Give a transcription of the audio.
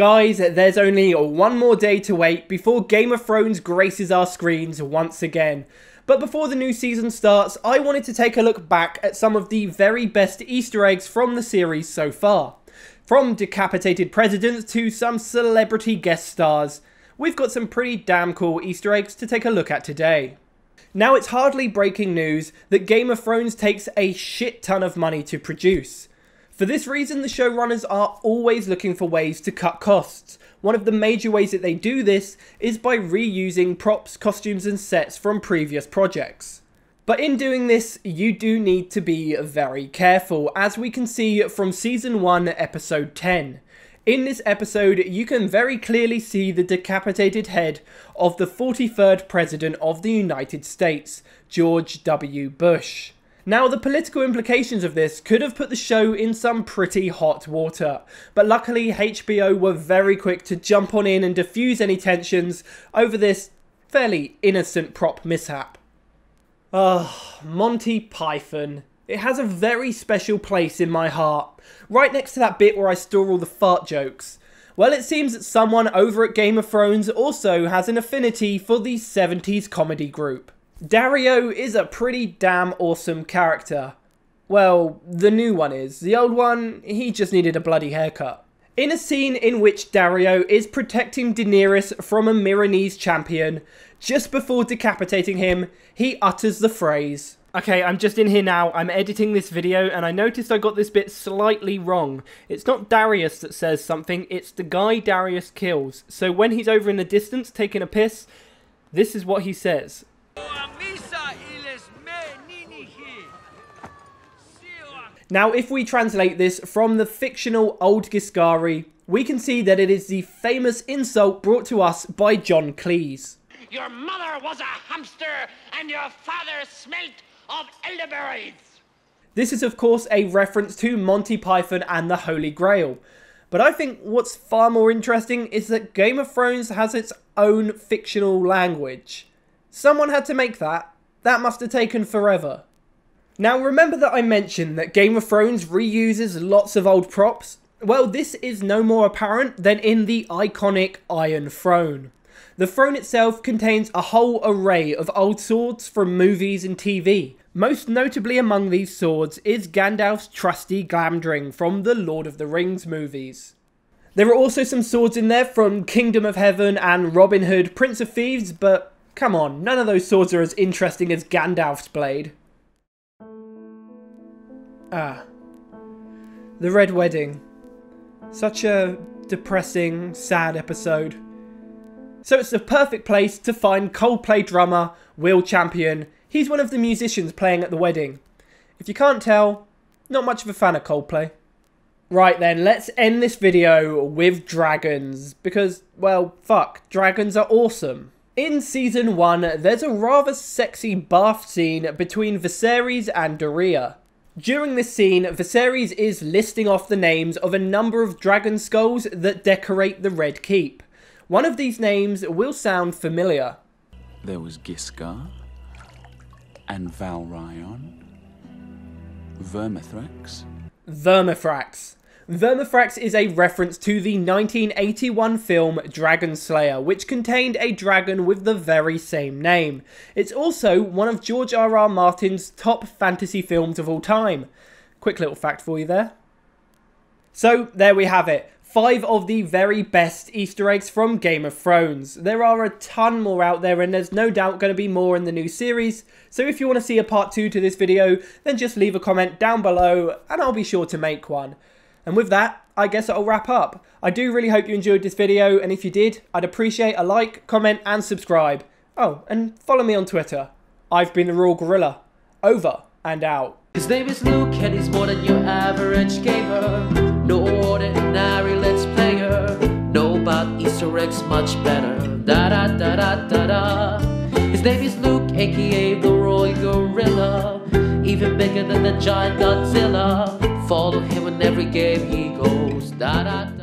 Guys, there's only one more day to wait before Game of Thrones graces our screens once again. But before the new season starts, I wanted to take a look back at some of the very best Easter eggs from the series so far. From decapitated presidents to some celebrity guest stars, we've got some pretty damn cool Easter eggs to take a look at today. Now, it's hardly breaking news that Game of Thrones takes a shit ton of money to produce. For this reason, the showrunners are always looking for ways to cut costs. One of the major ways that they do this is by reusing props, costumes and sets from previous projects. But in doing this, you do need to be very careful, as we can see from Season 1, Episode 10. In this episode, you can very clearly see the decapitated head of the 43rd President of the United States, George W. Bush. Now, the political implications of this could have put the show in some pretty hot water, but luckily HBO were very quick to jump on in and diffuse any tensions over this fairly innocent prop mishap. Monty Python. It has a very special place in my heart, right next to that bit where I store all the fart jokes. Well, it seems that someone over at Game of Thrones also has an affinity for the 70s comedy group. Dario is a pretty damn awesome character. Well, the new one is. The old one, he just needed a bloody haircut. In a scene in which Dario is protecting Daenerys from a Milanese champion, just before decapitating him, he utters the phrase. Okay, I'm just in here now, I'm editing this video, and I noticed I got this bit slightly wrong. It's not Darius that says something, it's the guy Darius kills. So when he's over in the distance taking a piss, this is what he says. Now, if we translate this from the fictional Old Giscari, we can see that it is the famous insult brought to us by John Cleese. Your mother was a hamster and your father smelt of elderberries. This is of course a reference to Monty Python and the Holy Grail. But I think what's far more interesting is that Game of Thrones has its own fictional language. Someone had to make that. That must have taken forever. Now, remember that I mentioned that Game of Thrones reuses lots of old props? Well, this is no more apparent than in the iconic Iron Throne. The throne itself contains a whole array of old swords from movies and TV. Most notably among these swords is Gandalf's trusty Glamdring from the Lord of the Rings movies. There are also some swords in there from Kingdom of Heaven and Robin Hood, Prince of Thieves, but come on, none of those swords are as interesting as Gandalf's blade. The Red Wedding. Such a depressing, sad episode. So it's the perfect place to find Coldplay drummer Will Champion. He's one of the musicians playing at the wedding. If you can't tell, not much of a fan of Coldplay. Right then, let's end this video with dragons, because, well, fuck, dragons are awesome. In Season 1, there's a rather sexy bath scene between Viserys and Doreah. During this scene, Viserys is listing off the names of a number of dragon skulls that decorate the Red Keep. One of these names will sound familiar. There was Giscard, and Valryon, Vermithrax. Vermithrax. Vermithrax is a reference to the 1981 film Dragon Slayer, which contained a dragon with the very same name. It's also one of George R.R. Martin's top fantasy films of all time. Quick little fact for you there. So, there we have it. 5 of the very best Easter eggs from Game of Thrones. There are a ton more out there, and there's no doubt going to be more in the new series. So if you want to see a part 2 to this video, then just leave a comment down below and I'll be sure to make one. And with that, I guess that'll wrap up. I do really hope you enjoyed this video, and if you did, I'd appreciate a like, comment and subscribe. Oh, and follow me on Twitter. I've been TheRoyalGorilla. Over and out. His name is Luke and he's more than your average gamer. No ordinary let's player. Know about Easter eggs much better. Da da da da da da. His name is Luke, aka TheRoyalGorilla. Even bigger than the giant Godzilla. Follow him in every game he goes. Da da da.